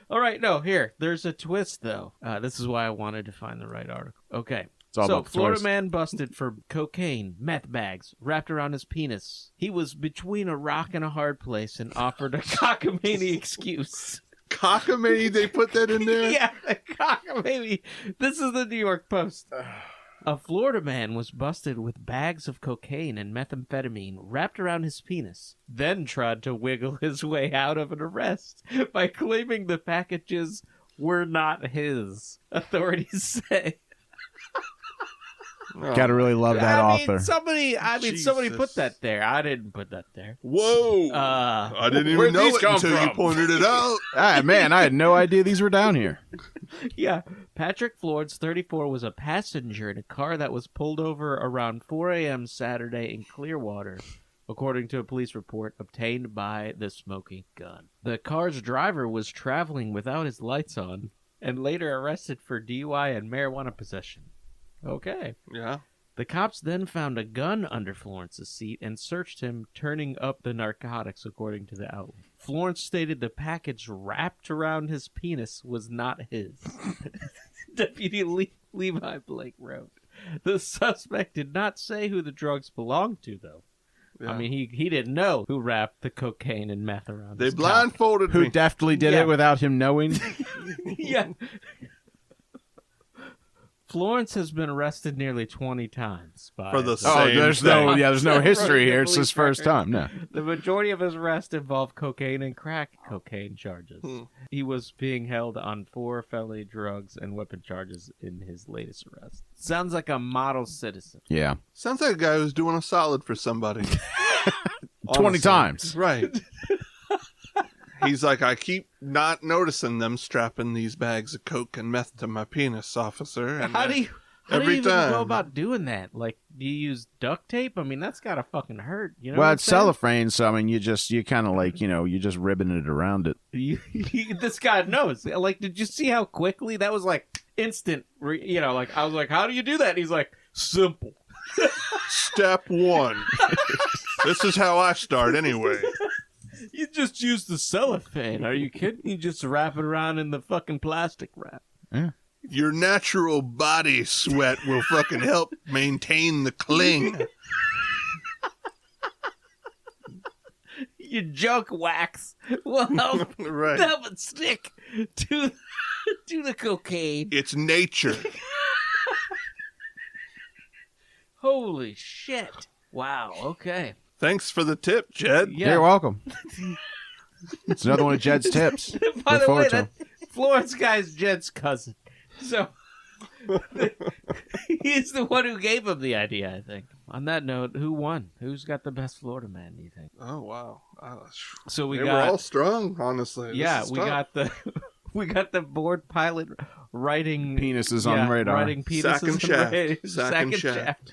All right, no, here. There's a twist, though. This is why I wanted to find the right article. Okay. So, Florida man busted for cocaine, meth bags, wrapped around his penis. He was between a rock and a hard place and offered a cockamamie excuse. Cockamamie? They put that in there? Yeah, the cockamamie. This is the New York Post. A Florida man was busted with bags of cocaine and methamphetamine wrapped around his penis, then tried to wiggle his way out of an arrest by claiming the packages were not his, authorities say. Gotta really love that author. Somebody put that there. I didn't put that there. Whoa! I didn't even know it until you pointed it out. Man, I had no idea these were down here. Yeah, Patrick Florence, 34, was a passenger in a car that was pulled over around 4 a.m. Saturday in Clearwater, according to a police report obtained by the Smoking Gun. The car's driver was traveling without his lights on and later arrested for DUI and marijuana possession. Okay. Yeah. The cops then found a gun under Florence's seat and searched him, turning up the narcotics, according to the outlet. Florence stated the package wrapped around his penis was not his. Deputy Levi Blake wrote. The suspect did not say who the drugs belonged to, though. Yeah. I mean, he didn't know who wrapped the cocaine and meth around his blindfolded me. Who deftly did it without him knowing? Yeah. Florence has been arrested nearly 20 times for the same there's no history here. It's his first time. No. The majority of his arrests involved cocaine and crack cocaine charges. He was being held on 4 felony drugs and weapon charges in his latest arrest. Sounds like a model citizen. Yeah. Sounds like a guy who's doing a solid for somebody. 20 times. Right. He's like, I keep not noticing them strapping these bags of coke and meth to my penis, officer. And how do you even go about doing that? Like, do you use duct tape? I mean, that's gotta fucking hurt. You know? Well, it's cellophane, so I mean, you kind of like, you're just ribbing it around it. This guy knows. Like, did you see how quickly that was like instant? Like I was like, how do you do that? And he's like, simple. Step 1. This is how I start anyway. You just use the cellophane. Are you kidding? You just wrap it around in the fucking plastic wrap. Yeah. Your natural body sweat will fucking help maintain the cling. Your junk wax will help, right. help it stick to the cocaine. It's nature. Holy shit. Wow, okay. Thanks for the tip, Jed. Yeah. You're welcome. It's another one of Jed's tips. By the way, that Florence guy's Jed's cousin. So He's the one who gave him the idea, I think. On that note, who won? Who's got the best Florida man, do you think? Oh, wow. So they were all strong, honestly. Yeah, we got the board pilot writing penises on radar. Writing penises Sack and shaft.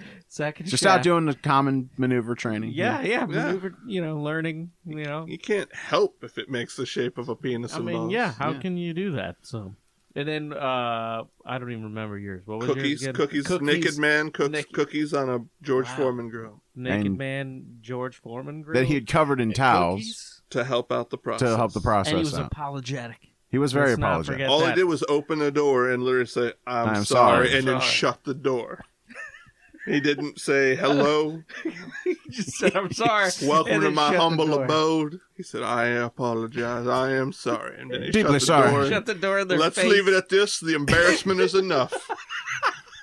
Just out doing the common maneuver training. Yeah. Maneuver, learning, You can't help if it makes the shape of a penis. How can you do that? So, and then I don't even remember yours. What was cookies? yours Cookies. Naked man cooks cookies on a George Foreman grill. Naked man George Foreman grill that he had covered in towels to help out the process. And he was apologetic. He was very apologetic. All he did was open the door and literally say, I'm sorry, and then shut the door. He didn't say hello. He just said, I'm sorry. Welcome to my humble abode. He said, I apologize. I am sorry. And then he deeply sorry. Shut the door in their Let's face. leave it at this. The embarrassment is enough.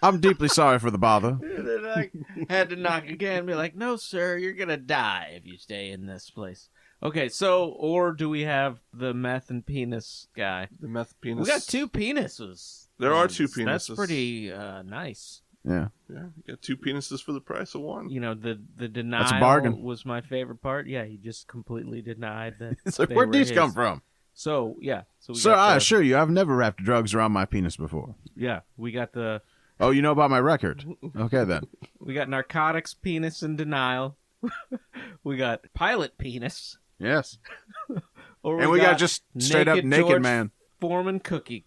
I'm deeply sorry for the bother. And then I had to knock again and be like, no, sir, you're going to die if you stay in this place. Okay, or do we have the meth and penis guy? The meth penis. We got two penises. There are two penises. That's pretty nice. Yeah. Yeah, you got two penises for the price of one. The denial That's a bargain. Was my favorite part. Yeah, he just completely denied that. It's like, where'd these come from? So, yeah. Sir, I assure you, I've never wrapped drugs around my penis before. Yeah, we got the... Oh, you know about my record? Okay, then. We got narcotics, penis, and denial. We got pilot penis. Yes. And we got just straight up naked George man. Foreman cookie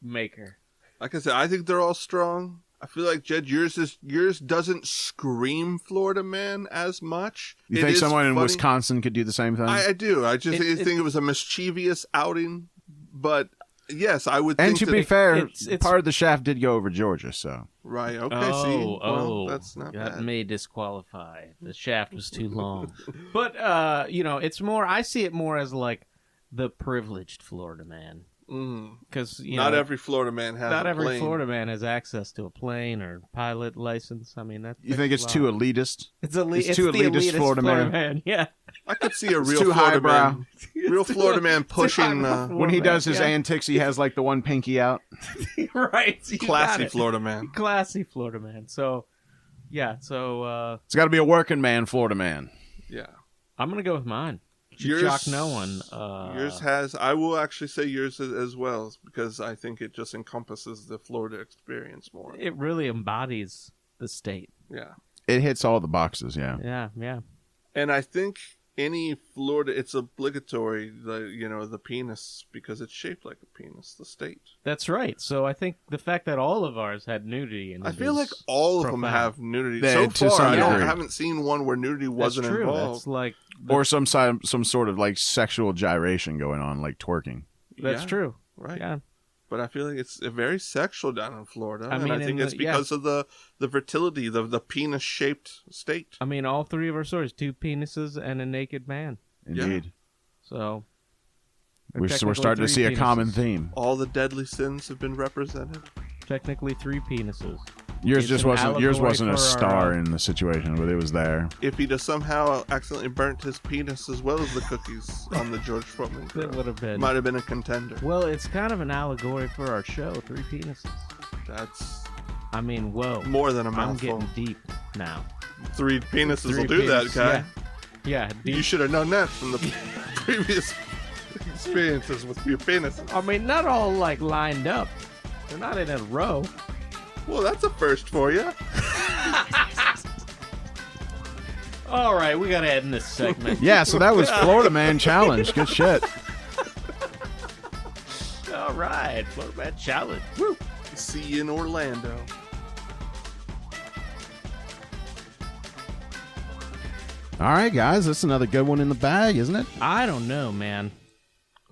maker. Like I said, I think they're all strong. I feel like, Jed, yours doesn't scream Florida man as much. You think someone in Wisconsin could do the same thing? I do. I just think it was a mischievous outing. But yes, I would think. And to be fair, part of the shaft did go over Georgia, so. Right, okay, see. Well, that's not that bad. may disqualify. The shaft was too long. But, it's more, I see it more as like the privileged Florida man. Because not every Florida man has. Not every Florida man has access to a plane or pilot license. I mean, that. You think it's too elitist? It's too elitist Florida man. Yeah, I could see a real Florida man. Real Florida man pushing. When he does his antics, he has like the one pinky out. Right. Classy Florida man. Classy Florida man. So, yeah. So it's got to be a working man, Florida man. Yeah. I'm gonna go with mine. Yours, no one. Yours has. I will actually say yours as well, because I think it just encompasses the Florida experience more. It really embodies the state. Yeah, it hits all the boxes. Yeah, yeah. And I think any Florida, it's obligatory. The penis, because it's shaped like a penis. The state. That's right. So I think the fact that all of ours had nudity in it, I feel like all of them have nudity. So far, I haven't seen one where nudity wasn't That's true. involved. That's like. Or some sort of like sexual gyration going on, like twerking. That's true. Right. Yeah. But I feel like it's very sexual down in Florida. I mean, and I think it's because of the fertility, the penis-shaped state. I mean, all three of our stories, 2 penises and a naked man. Indeed. Yeah. So we're starting to see a common theme. All the deadly sins have been represented. Technically 3 penises. Yours wasn't a star in the situation, but it was there. If he'd have somehow accidentally burnt his penis as well as the cookies on the George Foreman grill, it would have been. Might have been a contender. Well, it's kind of an allegory for our show, 3 penises. That's... I mean, whoa. More than a mouthful. I'm getting deep now. 3 penises will do that, guy. Yeah. You should have known that from the previous experiences with your penises. I mean, not all like lined up. They're not in a row. Well, that's a first for you. All right, we got to end this segment. Yeah, so that was Florida Man Challenge. Good shit. All right, Florida Man Challenge. Woo. See you in Orlando. All right, guys, that's another good one in the bag, isn't it? I don't know, man.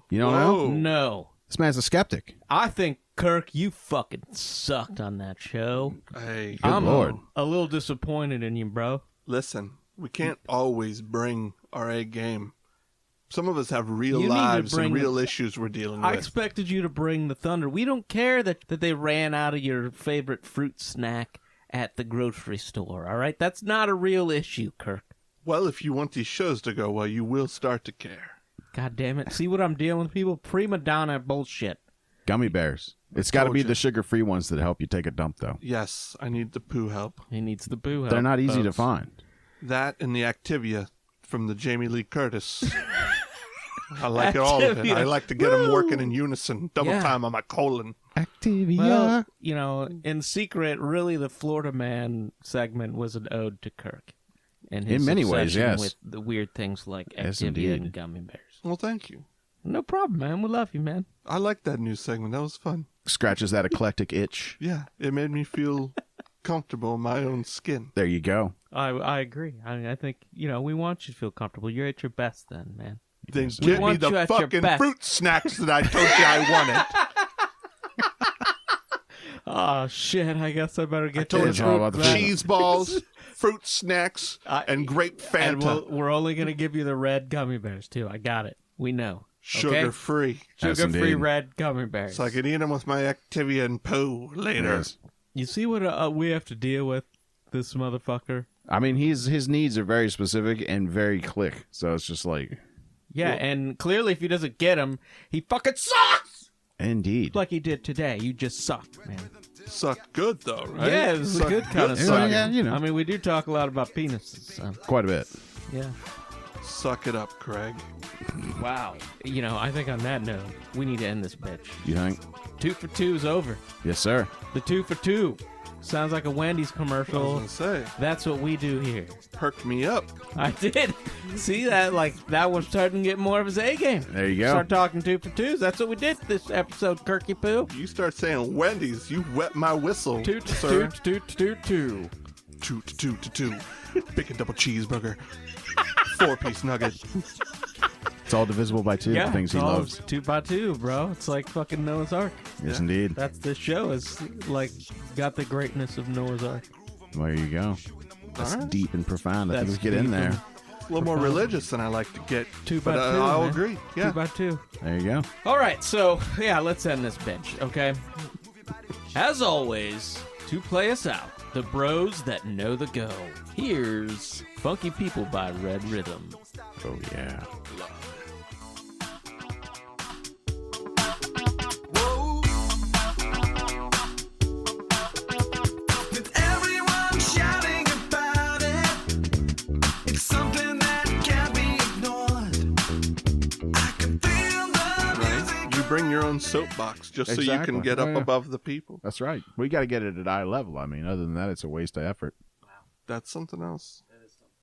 You don't know? No. This man's a skeptic. I think, Kirk, you fucking sucked on that show. Hey, I'm Lord. a little disappointed in you, bro. Listen, we can't always bring our A game. Some of us have real You need to lives and bring real issues we're dealing with. I expected you to bring the thunder. We don't care that they ran out of your favorite fruit snack at the grocery store, all right? That's not a real issue, Kirk. Well, if you want these shows to go well, you will start to care. God damn it. See what I'm dealing with, people? Prima donna bullshit. Gummy bears. It's got to be the sugar-free ones that help you take a dump, though. Yes, I need the poo help. He needs the boo help. They're not easy to find. That and the Activia from the Jamie Lee Curtis. I like it all of it. I like to get them working in unison. Double time on my colon. Activia. Well, you know, in secret, really the Florida Man segment was an ode to Kirk. And his in many ways, yes. With the weird things like Yes, Activia indeed. and gummy bears. Well, thank you. No problem, man. We love you, man. I like that new segment. That was fun. Scratches that eclectic itch. Yeah, it made me feel comfortable in my own skin. There you go. I agree. I think, you know, we want you to feel comfortable. You're at your best then, man. Then Yes. get me want you the at your fucking best. fruit snacks that I told you I wanted. Oh, shit. I guess I better I get told It's you all about the cheese balls, fruit snacks, and grape And Fanta. we're only going to give you the red gummy bears, too. I got it. We know. Sugar-free. Yes, Sugar-free indeed. red gummy bears. So I can eat them with my Activia and poo later. Yes. You see what we have to deal with, this motherfucker? I mean, his needs are very specific and very click. So it's just like... Yeah, and clearly if he doesn't get him, he fucking sucks! Indeed. Like he did today. You just sucked, man. Suck good, though, right? Yeah, it was a Suck good kind of Yeah, suck. yeah, you know. I mean, we do talk a lot about penises, so, Quite a bit. yeah. Suck it up, Craig. Wow. You know, I think on that note, we need to end this bitch. You think? 2 for 2 is over. Yes, sir. The 2 for 2. Sounds like a Wendy's I commercial. was gonna say, That's what we do here. perk me up. I did. See that? Like, that was starting to get more of his A game. There you go. Start talking 2 for 2s. That's what we did this episode, Kirky Poo. You start saying Wendy's, you wet my whistle, Toot, sir. toot, toot, toot, toot. Toot, toot, toot, toot. Bacon double cheeseburger. 4-piece nugget. It's all divisible by 2, the things he it's all loves. 2 by 2, bro. It's like fucking Noah's Ark. Yes, indeed. That's this show is like got the greatness of Noah's Ark. Well, there you go. That's All right. deep and profound. I think That's we get in deep there. and- A little more religious than I like to get. 2 but by 2. I'll man. agree. Yeah. 2 by 2. There you go. All right, so yeah, let's end this bitch, okay? As always, to play us out, the bros that know the go. Here's Funky People by Red Rhythm. Oh, yeah. With everyone shouting about it, it's something that can't be ignored. I can feel the music. Right? You bring your own soapbox just so you Exactly. can get up Yeah. above the people. That's right. We got to get it at eye level. I mean, other than that, it's a waste of effort. That's something else.